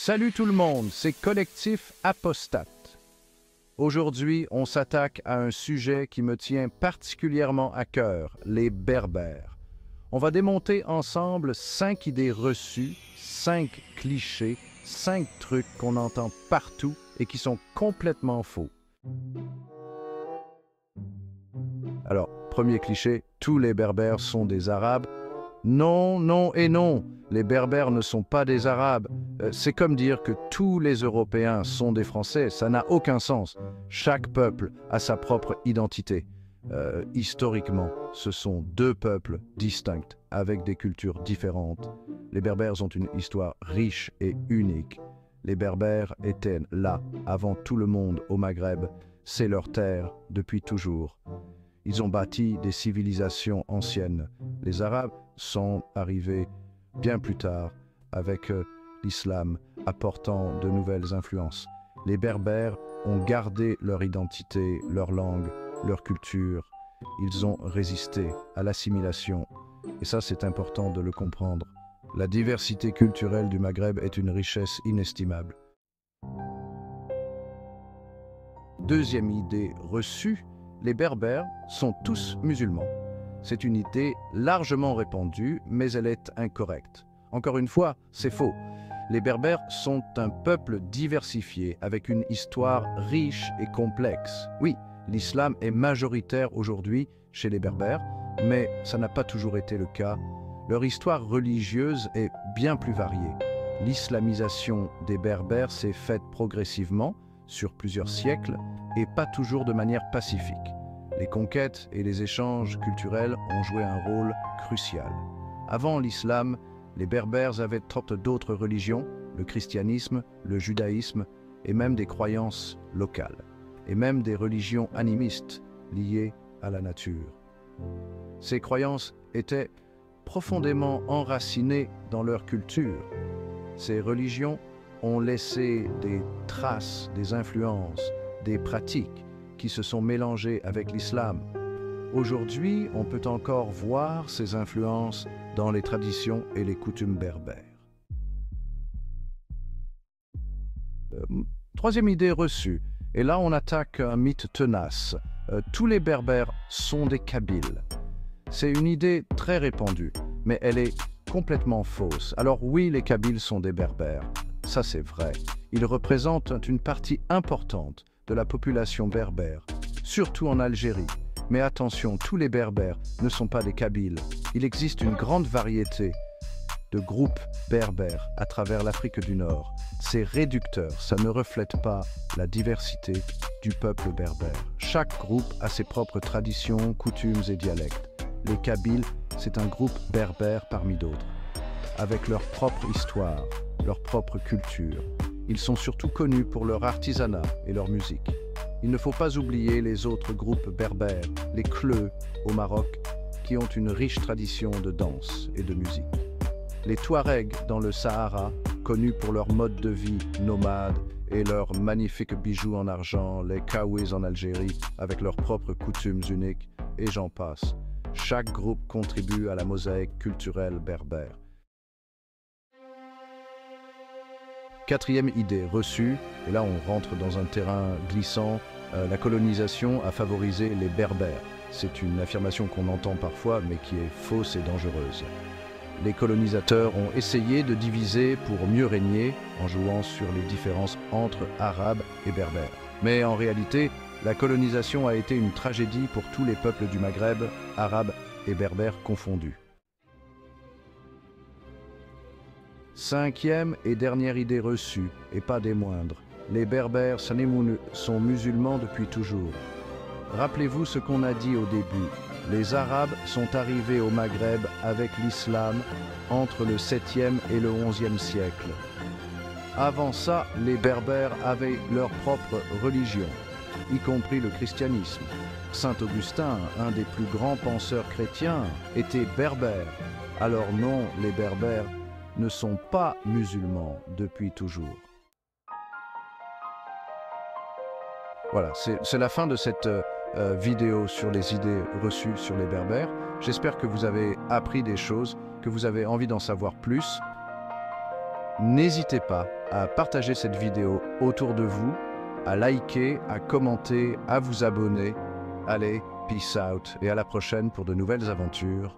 Salut tout le monde, c'est Collectif Apostate. Aujourd'hui, on s'attaque à un sujet qui me tient particulièrement à cœur, les Berbères. On va démonter ensemble 5 idées reçues, 5 clichés, 5 trucs qu'on entend partout et qui sont complètement faux. Alors, premier cliché, tous les Berbères sont des Arabes. Non, non et non, les Berbères ne sont pas des Arabes. C'est comme dire que tous les Européens sont des Français, ça n'a aucun sens. Chaque peuple a sa propre identité. Historiquement, ce sont deux peuples distincts, avec des cultures différentes. Les Berbères ont une histoire riche et unique. Les Berbères étaient là, avant tout le monde au Maghreb. C'est leur terre depuis toujours. Ils ont bâti des civilisations anciennes. Les Arabes sont arrivés bien plus tard avec l'islam, apportant de nouvelles influences. Les Berbères ont gardé leur identité, leur langue, leur culture. Ils ont résisté à l'assimilation. Et ça, c'est important de le comprendre. La diversité culturelle du Maghreb est une richesse inestimable. Deuxième idée reçue, les Berbères sont tous musulmans. C'est une idée largement répandue, mais elle est incorrecte. Encore une fois, c'est faux. Les Berbères sont un peuple diversifié, avec une histoire riche et complexe. Oui, l'islam est majoritaire aujourd'hui chez les Berbères, mais ça n'a pas toujours été le cas. Leur histoire religieuse est bien plus variée. L'islamisation des Berbères s'est faite progressivement, sur plusieurs siècles, et pas toujours de manière pacifique. Les conquêtes et les échanges culturels ont joué un rôle crucial. Avant l'islam, les Berbères avaient d'autres religions, le christianisme, le judaïsme et même des croyances locales, et même des religions animistes liées à la nature. Ces croyances étaient profondément enracinées dans leur culture. Ces religions ont laissé des traces, des influences, des pratiques qui se sont mélangées avec l'islam. Aujourd'hui, on peut encore voir ces influences dans les traditions et les coutumes berbères. Troisième idée reçue, et là on attaque un mythe tenace. Tous les Berbères sont des Kabyles. C'est une idée très répandue, mais elle est complètement fausse. Alors oui, les Kabyles sont des Berbères, ça c'est vrai. Ils représentent une partie importante de la population berbère, surtout en Algérie. Mais attention, tous les Berbères ne sont pas des Kabyles. Il existe une grande variété de groupes berbères à travers l'Afrique du Nord. C'est réducteur, ça ne reflète pas la diversité du peuple berbère. Chaque groupe a ses propres traditions, coutumes et dialectes. Les Kabyles, c'est un groupe berbère parmi d'autres, avec leur propre histoire, leur propre culture. Ils sont surtout connus pour leur artisanat et leur musique. Il ne faut pas oublier les autres groupes berbères, les Kleux au Maroc, qui ont une riche tradition de danse et de musique. Les Touaregs dans le Sahara, connus pour leur mode de vie nomade et leurs magnifiques bijoux en argent, les Kawis en Algérie, avec leurs propres coutumes uniques, et j'en passe. Chaque groupe contribue à la mosaïque culturelle berbère. Quatrième idée reçue, et là on rentre dans un terrain glissant, la colonisation a favorisé les Berbères. C'est une affirmation qu'on entend parfois, mais qui est fausse et dangereuse. Les colonisateurs ont essayé de diviser pour mieux régner, en jouant sur les différences entre Arabes et Berbères. Mais en réalité, la colonisation a été une tragédie pour tous les peuples du Maghreb, Arabes et Berbères confondus. Cinquième et dernière idée reçue, et pas des moindres, les Berbères sont musulmans depuis toujours. Rappelez-vous ce qu'on a dit au début. Les Arabes sont arrivés au Maghreb avec l'islam entre le 7e et le 11e siècle. Avant ça, les Berbères avaient leur propre religion, y compris le christianisme. Saint Augustin, un des plus grands penseurs chrétiens, était berbère. Alors non, les Berbères ne sont pas musulmans depuis toujours. Voilà, c'est la fin de cette vidéo sur les idées reçues sur les Berbères. J'espère que vous avez appris des choses, que vous avez envie d'en savoir plus. N'hésitez pas à partager cette vidéo autour de vous, à liker, à commenter, à vous abonner. Allez, peace out et à la prochaine pour de nouvelles aventures.